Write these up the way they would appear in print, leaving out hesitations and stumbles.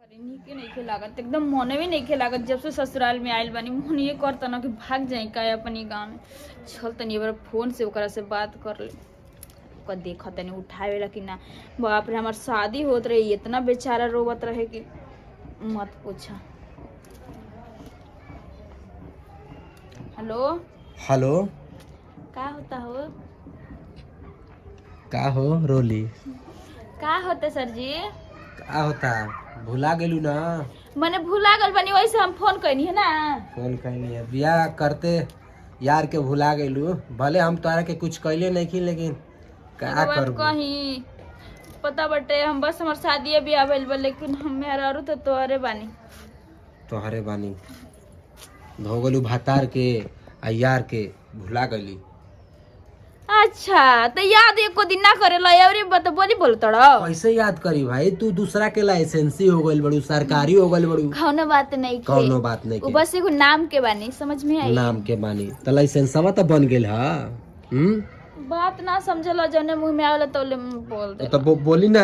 अरे नीके नहीं लागत, एकदम मोने भी नहीं लागत। जब से ससुराल में आयल बानी मन ये करता ना कि भाग जाए का अपनी गाँव में। चल तनी बार फोन से ओकरा से बात कर ले, ओकर देखा तनी उठावेला कि ना। बाप रे, हमार शादी होत रही, इतना बेचारा रोवत रहे कि मत पूछा। हेलो हेलो, का होता हो? का हो रोली? का होता सर जी? का होता? भुला गेलू ना? मने भूला गल बनी, वैसे हम फोन कैनी है ना। फोन कैली है, बियाह करते यार के भुला गेलू। भले हम तोरा के कुछ कैले नहीं की, लेकिन का करबू? कहीं पता बटे हम बस हमार शादी भी आवेल बा, लेकिन हम मेहरारू तो तोहरे बानी। तोहरे बानी भोगलू भातार के आ यार के भुला गली। अच्छा तो याद एको दिन ना करे ला अरे बत बोली बोल तड़ा। कैसे याद करी भाई? तू दूसरा के लाइसेंसी हो गइल बड़ू, सरकारी हो गइल बड़ू। कौनो बात नहीं के, कौनो बात नहीं वो के, बस एगो नाम के बानी, समझ में आई? नाम के बानी त लाइसेंसवा त बन गेल हा। बात ना समझला, जने मुंह में आवेला तोले बोल दे। तो बोली ना,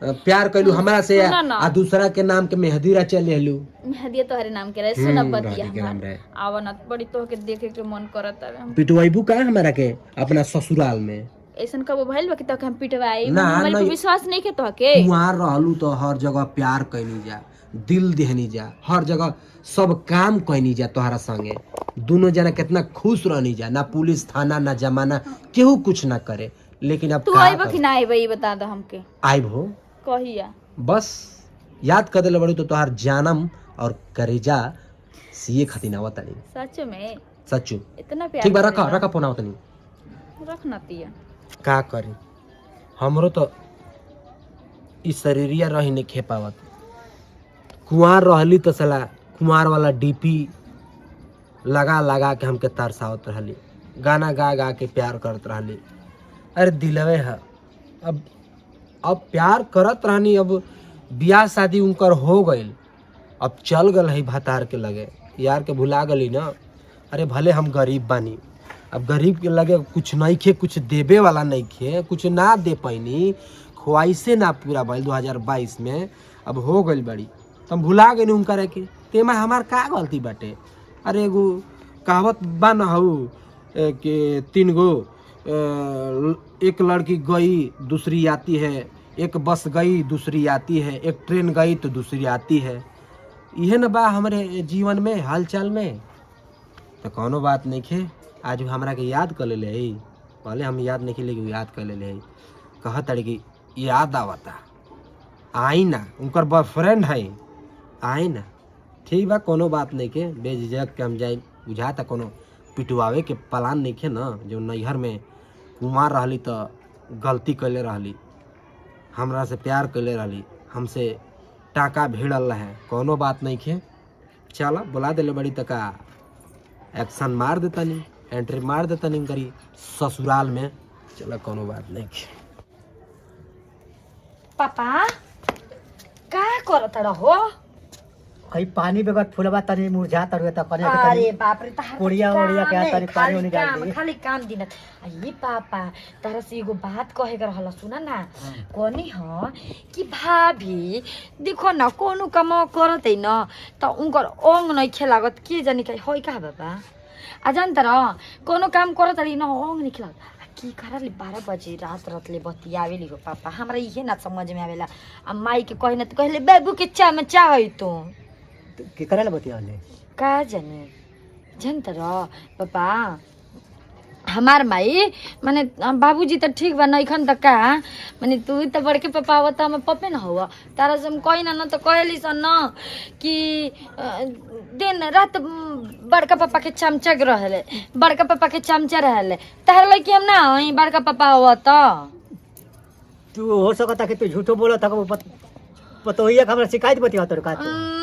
प्यार कैलू हमरा से सुना ना। आ दूसरा के नाम के मेहदी रचा लेलू। मेहदी तोहरे नाम के रहे, सुना बतिया मेहदी के नाम हमार। रहे। आवा ना बड़ी तो के देखे के मन करत है। पिटवाइबू का हमरा के अपना ससुराल में? ऐसन कबो भइल बा कि तके हम पिटवाई? ना, हमारे पे नहीं। विश्वास नहीं के तो के। कुंवार रहलू तो हर जगह प्यार कैनी जा, दिल देहनी जा, हर जगह सब काम कैनी जा तोहरा संगे। दोनों जना कितना खुश रहनी जा, ना पुलिस थाना ना जमाना केहू कुछ ना करे। लेकिन अब तू का आइबा कर- कि ना आइबा ये बता दो हमके। आइब हो, कहिया? बस याद कर दिले बड़ू तो तोहार जानम और करेजा सीए खातिर आवत नहीं। सच में सच्चू? इतना प्यार ठीक बा, रखा करेला? रखा फोन आवत नहीं। रख ना तिया। का करी, हमरो तो इ शरीरिया रही नहीं खे पावत। कुंवार रहली तो साला कुंवार वाला डीपी लगा लगा के हमके तरसावत रहली, गाना गा गा के प्यार करत रहली। अरे दिलवे है, अब प्यार करत रहनी। अब बियाह शादी उनकर हो गइल, अब चल गल है भातार के लगे, यार के भुला गली ना। अरे भले हम गरीब बानी, अब गरीब के लगे कुछ नहीं खे, कुछ देवे वाला नहीं खे, कुछ ना दे पैनी, ख्वाहिशे ना पूरा भइल 2022 में। अब हो गइल बड़ी, तुम भुला गई उनकर के, तेमा हमार का गलती बाटे? अरे एगो कहावत बा न हऊ कि 3 गो एक लड़की गई दूसरी आती है, एक बस गई दूसरी आती है, एक ट्रेन गई तो दूसरी आती है। इहे न बा हमारे जीवन में, हालचाल में। तो कौनो बात नहीं खे, आज हमरा के याद कर ले है। पहले हम याद नहीं लेकिन याद कर ले है। कहत अरे कि याद आवता, आई ना, उनकर बॉयफ्रेंड है, आई ना। ठीक बा, कोनो बात नहीं के, बेझिझक के हम जाए। बुझाता कोनो पिटवावे के प्लान नहीं खे ना। जो नैहर में कुमार रहली तो गलती कैले रहली, हमरा से प्यार कैले रहली, हमसे टाका भिड़ल है। कोनो बात नहीं खे, चला बुला दिले बड़ी तका एक्शन मार देता नहीं, एंट्री मार देता नहीं करी ससुराल में। चला कोनो बात नहीं खे। पापा का करत रहो? कहीं पानी बगैर फूलबा तनी मुरझा तरुए त कने अरे बाप रे, तहार कोड़िया ओड़िया के काम तनी है, पानी उनी डाल काम, दी। खाली काम दिनत। ये पापा तारा से एगो बात कहे के रहला, सुना ना। कोनी ह कि भाभी देखो ना, कोनो काम करत है ना त उनकर अंग नहीं खेलागत, के जानी का होई का बाबा। आ जानत र कोनो काम करत है ना अंग नहीं खेलागत। की करले 12 बजे रात रात ले बतियावेली हो पापा, हमरा इहे ना समझ में आवेला। आ माई के कहना त कहले बाबू के चा में चाहई तो के करेला बतियाले? का जाने जानत र पापा, हमार माई माने बाबूजी त ठीक बा नइखन त का, माने तू त बड़के पापा आवत हम पपे न हुआ तारा से हम कहिना न त कहली सन न कि दिन रात बड़का पापा के चमचा रहले, बड़का पापा के चमचा रहले। तार लइकी हम ना हई बड़का पापा हुआ त। तू हो सकता कि तू झूठो बोलत ह, पतोहिया के हमरा शिकायत बतिया तोर का?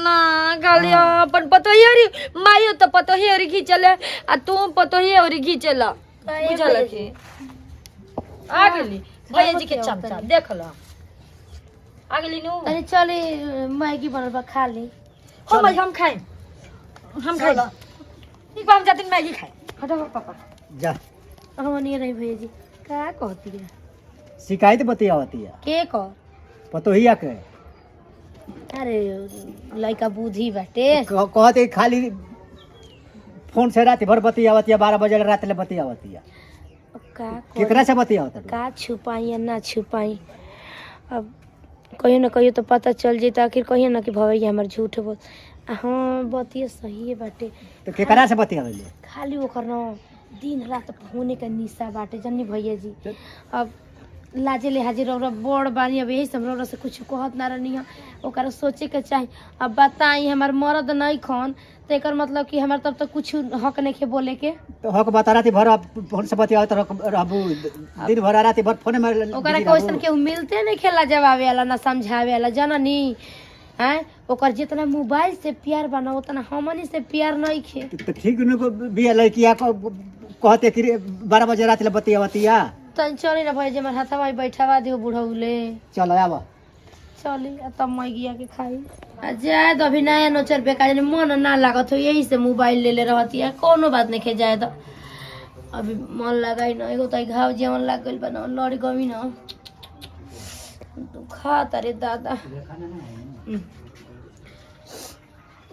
ना गालिया अपन पतोहियरी माइयो त पतोहियरी खींचले आ तू पतोहियरी खींचला, बुझल की? आ गेली भैया जी के चमचा देख ल, आ गेली नु। अरे चले मैगी बनल बा, खा ली। हो भाई हम खाए, हम खाए। ठीक बा, हम जाते मैगी खाए। हटो पापा जा, हम नहीं रही भैया जी। का कहती है? शिकायत बतियावती है के कह? पतोहिया के। अरे लड़का बुद्धि बाटे। कहते खाली फोन से रात भर बतियावत या 12 बजे रात ले बतियावत या का केकरा से बतियावत का छुपाई या ना छुपाई, अब कहियो ना कहियो तो पता चल जाए, आखिर कहियो ना कि भवैया हमार झूठ बोल। हाँ बतिया सही है बाटे, तो केकरा से बतियावल खाली ओकर न दिन रात फोने का निशा बाटे जानी भैया जी। अब लाजे लिहाजे रौरा बड़ बानी, अब यही सब रौरा से कुछ कहत ना रहनी है, ओकरा सोचे के चाही। अब बताई हमार मर्द नहीं खन तो एकर मतलब कि हमार तब तक कुछ हक नहीं के बोले के। तो हक बता रात भर फोन से बतियावत रहबू, दिन भर रात भर फोन में ओकरा क्वेश्चन के मिलते नहीं खेला जवाबे वाला ना समझावे वाला जननी हैं। ओकर जितना मोबाइल से प्यार बना उतना हमनी से प्यार नहीं खे। तो ठीक नको बिया लड़किया कहते कि 12 बजे रात ले बतियावत या तन चली ना भाई जे हमार हाथवा बैठावा दियो बुढ़ौले। चलो आवा चली तब मैं गिया के खाई जाए तो अभी नया नोचर बेकार मन ना लागत हो, यही से मोबाइल ले ले रहती है। कोनो बात नहीं खे जाए तो अभी मन लगा ही ना, एगो तो घाव जेवन लग गई बना लड़ गई ना खा तारे दादा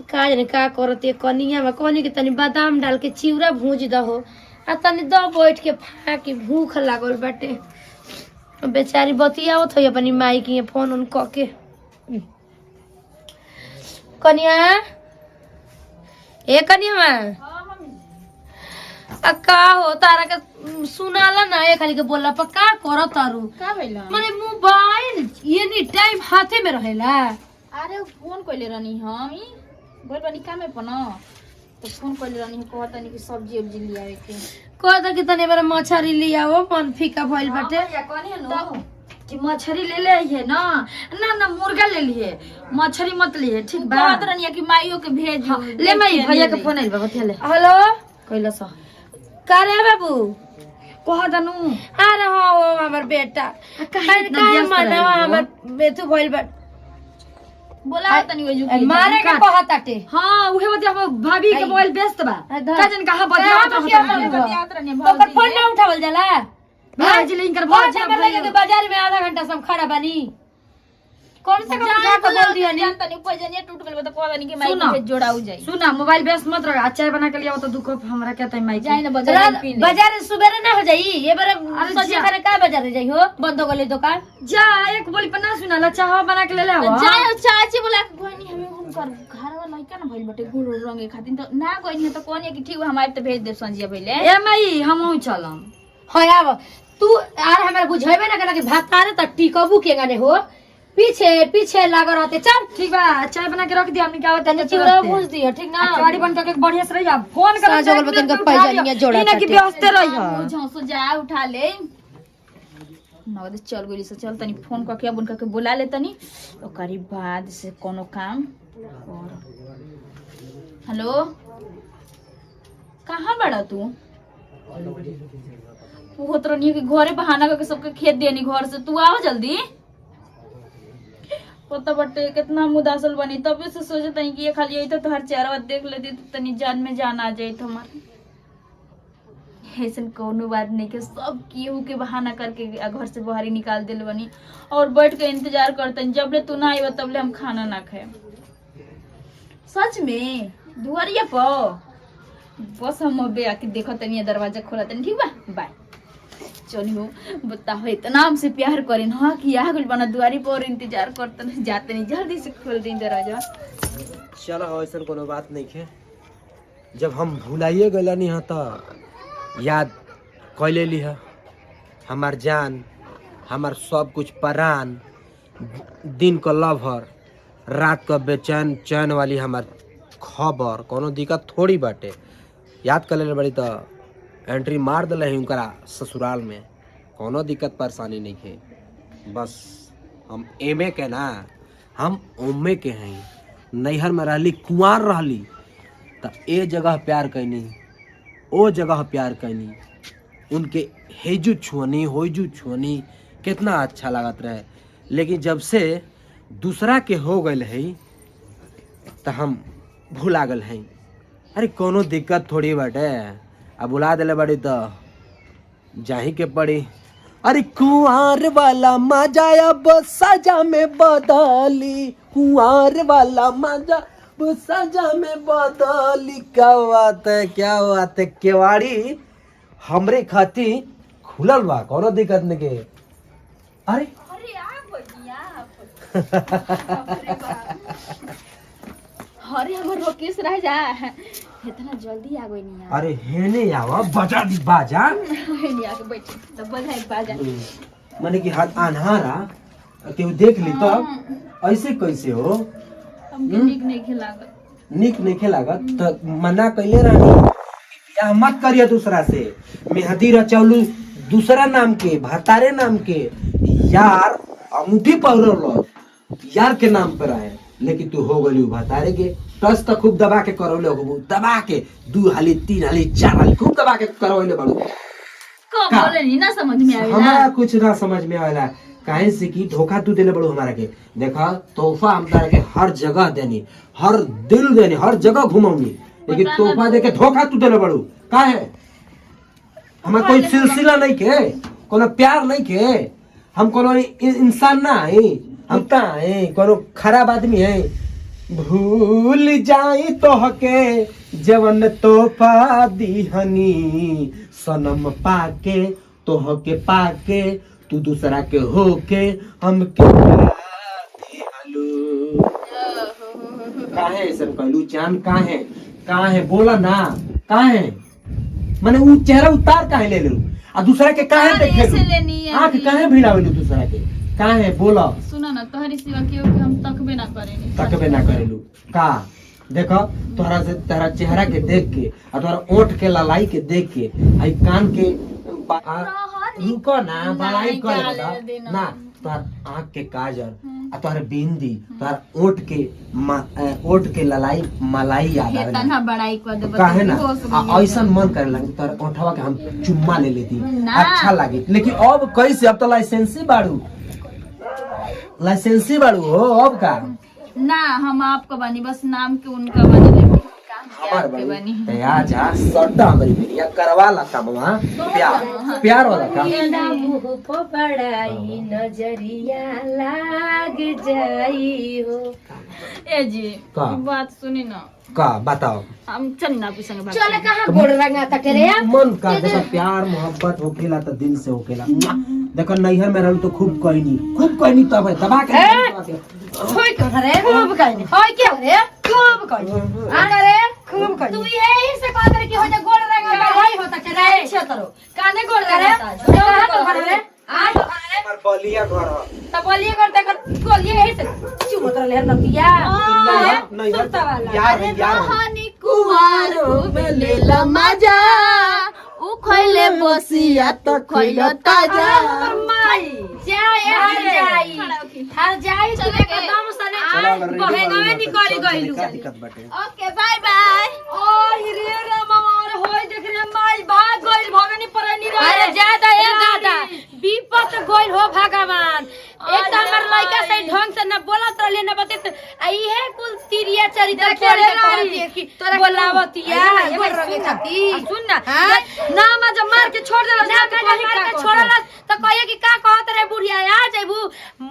का जाने का करते कनिया में कनी के तनी बादाम डाल के चिवड़ा भूज दहो आ तनी द बैठ के फा के भूख लागल बाटे। बेचारी बतियावत हो अपनी माई की फोन उन क के। कनिया ए कनिया का हो तारा के सुनाला ना ए खाली के बोलला पर का कर तारू का भइला? माने मोबाइल एनी टाइम हाथे में रहेला। अरे फोन कइले रहनी हम ई बोल बनी कामे पन तो फोन कइले रहनी कहत नहीं कि सब्जी उब्जी लियावे के। कहता कि तने बार मछरी लियाओ मन फीका भइल बाटे। या कनी न कि मछली ले ले है ना ना ना मुर्गा ले लिए, मछरी मत लिए ठीक बा। कहत रहनी कि माइयो के भेज ले माई भैया के फोन आइल बा बतिया हेलो कइला सा का रे बाबू कह दनु। अरे हो हमर बेटा काहे मनवा हमर बेतु भइल बा बोला तनी ओजू की मारे के कहताटे। हां उहे बतिया भाभी के मोबाइल व्यस्त बा का जन कहां बतियात बतिया रहनी ओकर फोन ना उठावल जाला। भाजी लिंक कर भाजी लगे के बाजार में आधा घंटा सब खड़ा बनी कौन सा काम का बोल दिया नी तनी पजनिया टूट गेल त कहत नहीं कि माई के जोड़ाऊ जाई। सुना मोबाइल व्यस्त मत रह, चाय बना के लिया तो दुख हमरा के तई माई जाई ना बाजार पी ले। बाजार सुबेरे ना हो जाई ये बारे सोचे करे का बाजार जाई हो बंद हो गले दुकान। जा एक बोली पर ना सुना ला चाह बना के ले ले आवा जाए चाची बोला के कोई नहीं हमें हुनकर घर वाला लइका ना भइल बटे गुड़ रंगे खातिर तो ना कोई नहीं तो कोनी कि ठीक हमारे तो भेज दे संजिया भइले ए माई हमहु चलम। हां आव तू आर हमरा बुझाइबे ना करा कि भात तारे त टिकबू के गाने हो पीछे पीछे लागल रहते। चल ठीक बा चाय बना के रख दी हमनी के आवत तने चिवड़ा भूज दियो ठीक ना गाड़ी बन के बढ़िया से रहिया फोन कर साँझ होगल बतन के पैजनिया जोड़ा इना की व्यस्त रहिया झोंसो जा उठा ले नगद चल गइली से चल तनी फोन करके अब उनका के बुला ले तनी ओकरी बाद से कोनो काम और हेलो कहाँ बड़ा तू होत रहनी कि घरे बहाना करके सबके खेत देनी घर से तू आओ जल्दी पता बटे कितना मुदासल बनी तब से सोचे तनी कि ये खाली यही तो हर चेहरा देख लेती तो तनी जान में जान आ जाए हमारे ऐसा कोनो बात नहीं के सब केहू के बहाना करके घर से बाहर ही निकाल दिल बनी और बैठ के इंतजार करते जब ले तू ना आई तब ले हम खाना ना खाए। सच में दुआरिया पर बस हम अबे आके देखो तनी दरवाजा खोला तनी ठीक बा बाय चली हो बताओ इतना हमसे प्यार करें हाँ कि आ गइल बना दुआरी पर इंतजार करते जाते नहीं जल्दी से खोल दी दरवाजा। चलो ऐसा कोनो बात नहीं है, जब हम भुलाइए गलनी है तो याद कैले ली है हमार जान हमार सब कुछ परान दिन का लभर रात का बेचैन चैन वाली हमार खबर कोनो दिक्कत थोड़ी बाटे याद कर ले बड़ी तो एंट्री मार दिल है उनकरा ससुराल में कोनो दिक्कत परेशानी नहीं है। बस हम एमे के ना हम ओमे के हैं नैहर में रहली कुंवार रहली तो ए जगह प्यार कैनी ओ जगह प्यार कैनी उनके हेजू छुअनी होजू छुअनी कितना अच्छा लागत रहे, लेकिन जब से दूसरा के हो गए है तो हम भुला गल हैं। अरे कोनो दिक्कत थोड़ी बाटे अब बुला दिले बड़ी तो जाही के पड़ी अरे कुंवार वाला मजा अब सजा में बदली, कुंवार वाला मजा अब सजा में बदली। क्या बात है, क्या बात है। केवाड़ी हमरे खातिर खुलल बा, कोनो दिक्कत नहीं के। अरे अरे आ गइया अरे हमर रोकेश राजा इतना जल्दी आ गई नहीं अरे हेने आवा, बजा दी बाजा। नहीं आके बैठे तो बजाई बाजा माने कि हाथ अन्हारा केहू देख ली तो ऐसे कैसे हो? हमके निक नहीं खिलागत, निक नहीं खेलागत तो मना कैले रहनी बियाह मत करिए दूसरा से। मेहंदी रचौलू दूसरा नाम के, भतारे नाम के यार, अंगूठी पहरल यार के नाम पर आए, लेकिन तू हो गई भतारे के। टच तो खूब दबा के करौले हो, दबा के 2 हाली 3 हाली 4 हाली खूब दबा के करौले बड़ू। कब बोले नहीं ना समझ में आवेला। हमारा कुछ ना समझ में आवेला, काहे से कि धोखा तू देले बड़ू हमारा के। देखा तोहफा हम तारा के हर जगह देनी, हर दिल देनी, हर जगह घुमाऊनी, लेकिन तोहफा दे के धोखा तू देले बड़ू। काहे? हमारा कोई सिलसिला नहीं के, कोनो प्यार नहीं के, हम कोनो इंसान ना है, हम ता है कोनो खराब आदमी है। भूल जाई तोहके जवन तोहफा दीहनी, सनम पाके तोहके पाके तू दूसरा के होके हमके दिहलू। काहे ऐसा कहलू जान? काहे काहे बोला ना, काहे माने उ चेहरा उतार काहे ले लू आ दूसरा के काहे अरे देखे ऐसे लेनी है आंख अभी। काहे भिड़ावेलू दूसरा के? काहे बोला? सुना ना तोहरी सिवा केहू के हम तकबे ना करेनी। तकबे ना करेलू का? देखो तोहरा से तोहरा चेहरा के देख के आ तोहरा ओठ के ललाई के देख के आई कान के रुको ना बड़ाई कर ना, तोहर आँख के काजल आ तोहर बिंदी, तोहर ओठ के ललाई मलाई याद आवे तना बड़ाई कर दे काहे ना ऐसा मन करे लगे तोहर ओठवा के हम चुम्मा ले लेती, ना। अच्छा लगे। लेकिन अब कैसे? अब तो लाइसेंसी बाड़ू, लाइसेंसी बाड़ू हो अब का? ना हम आपका बनी, बस नाम के उनका बनी, लेकिन काम के हमार आपके बनी। बनी या जा सट्टा हमारी बेटिया करवा ला काम वहाँ, प्यार प्यार वाला काम। पड़ाई नजरिया लाग जाई हो। ए जी का? बात सुनी ना, का बताओ? हम चल ना आपके संग बात चल करें। कहाँ गोड़ रंगा तटे रे मन का देखो प्यार मोहब्बत होकेला तो दिल से होकेला। देखो नैहर में रहू तो खूब कहनी तब है दबा के होय के रे खूब कहनी, होय के रे खूब कहनी, आ रे खूब कहनी। तू यही से कहत रे कि हो जा गोड़ रंगा भाई होता के रे छतरो काने गोड़ रंगा कहां तो घर रे आज हमार बलिया घर ह। तब बोलिए करते कर बोलिए यही से चुमत रहे नतिया नहीं सुरता वाला यार यार कहानी कुवारो में लेला मजा, उ खइले बसिया तो खइलो ताजा। हमर माई जाए हर जाई तो एकदम सने बहेगावे निकली गइलू। दिक्कत बाटे। ओके बाय बाय। ओ हिरे रामा और होय देख रे माई भाग गइल भगनी परनी रे। अरे ज्यादा ए दादा विपत गइल हो भगवान। एक त हमर लइका से ढंग से न बोलत रहले न बते आ इहे कुल तिरिया चरित्र करे कहती कि बोलावतिया हमर रंगे खाती। सुन ना नाम जब मार के छोड़ देला ना मार के छोड़ला त कहिए कि का कहत रे बुढ़िया आ जइबू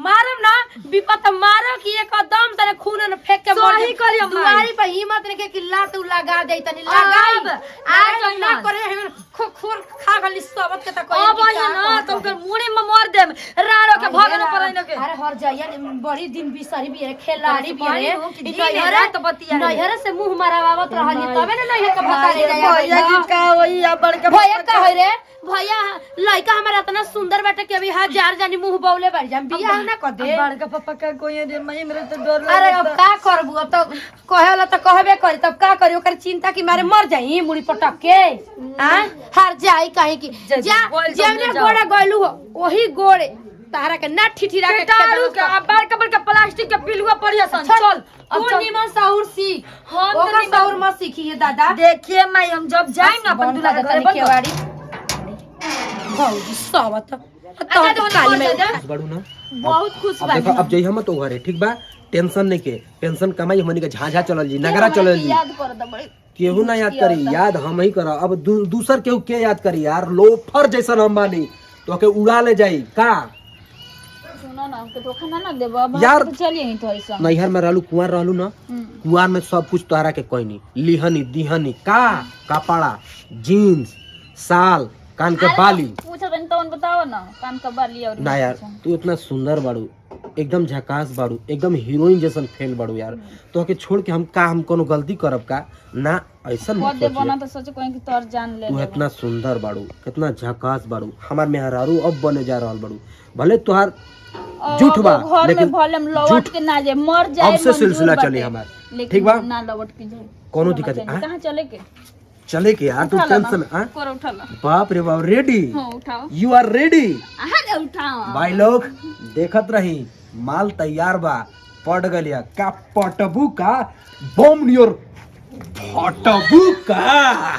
मारम ना विपत मारो कि एकदम तने खून न फेंक के मर सही करियो दुआरी पे हिम्मत ने के कि लात लगा दे तनी लगाई आज ना करे खोर खा गली सबत के त कहिए अब ना तुम के मुड़ी में मार दे राणो के भगन परैन के। अरे हर जाइया बड़ी दिन बिसरी भी है खेलाड़ी भी है नैहरा त बतिया नैहरा से मुंह मारावत रहली तबे न नैहर के भता ले भैया की का होई आ बड़ के भैया का होई रे भैया लइका हमारा इतना सुंदर बेटा के अभी 1000 जानी मुंह बौले बढ़ जाम बियाह ना कर दे बड़ के पापा का कोई रे मई मेरे तो डर लगे। अरे अब का करबू अब तो कहेला त कहबे करी तब का करी ओकर चिंता की मारे मर जाई मुड़ी पटक के हां हार जाई काहे की जा जेमने गोड़ा गइलू ओही गोड़े तारा के ना ठिठिरा के टारू के बड़का प्लास्टिक के पिलुआ पड़िया सन चल अब निमन साउर सीख हम ओकर साउर मत सीखिए दादा। देखिए मैं हम जब जाए ना अपन दूल्हा घर के वाड़ी भौजी सावत तो काली में बड़ू ना बहुत खुश अब देखो अब जई हम तो घरे ठीक बा, टेंशन नहीं के, टेंशन कमाई हमनी के झाझा चलल जी, नगरा चलल जी, याद कर द बड़े केहू ना याद करी, याद हम ही करा। अब दूसर केहू के याद करी यार? लोफर जैसन हम बानी तो के उड़ा ले जाई का। सुनो ना हमके धोखा ना देबो यार, चलिए नहीं तो ऐसा नैहर में रहलू कुंवर रहलू ना, कुंवर में सब कुछ तोहरा के कोई नहीं, लिहनी दिहनी का कपड़ा जीन्स साल कान के बाली। पूछा तो बताओ ना कान का बाली और ना यार तू इतना सुंदर बाड़ू, एकदम झकास बाड़ू, एकदम हीरोइन जैसन फेल बाड़ू यार। तो के छोड़ के हम कोनो गलती करब का ना, ऐसा मत दे बना सोचिए। तो सोचे कोई की तोर जान ले तू इतना सुंदर बाड़ू, कितना झकास बाड़ू, हमार मेहरारू अब बने जा रहल बाड़ू। भले तुहार झूठ बा घर लेकिन में भले हम लौट के ना जाए मर जाए अब से सिलसिला चली हमार, ठीक बा? ना लौट के जाए कोनो दिक्कत नहीं। कहां चले के चले के यार तू उठा ला ना, टेंशन करो उठा ला। बाप रे बाप रेडी, हाँ उठाओ यू आर रेडी। हाँ उठाओ भाई लोग देखत रही, माल तैयार बा, पड़ गलिया का पटबू का बम नियर फटबू का।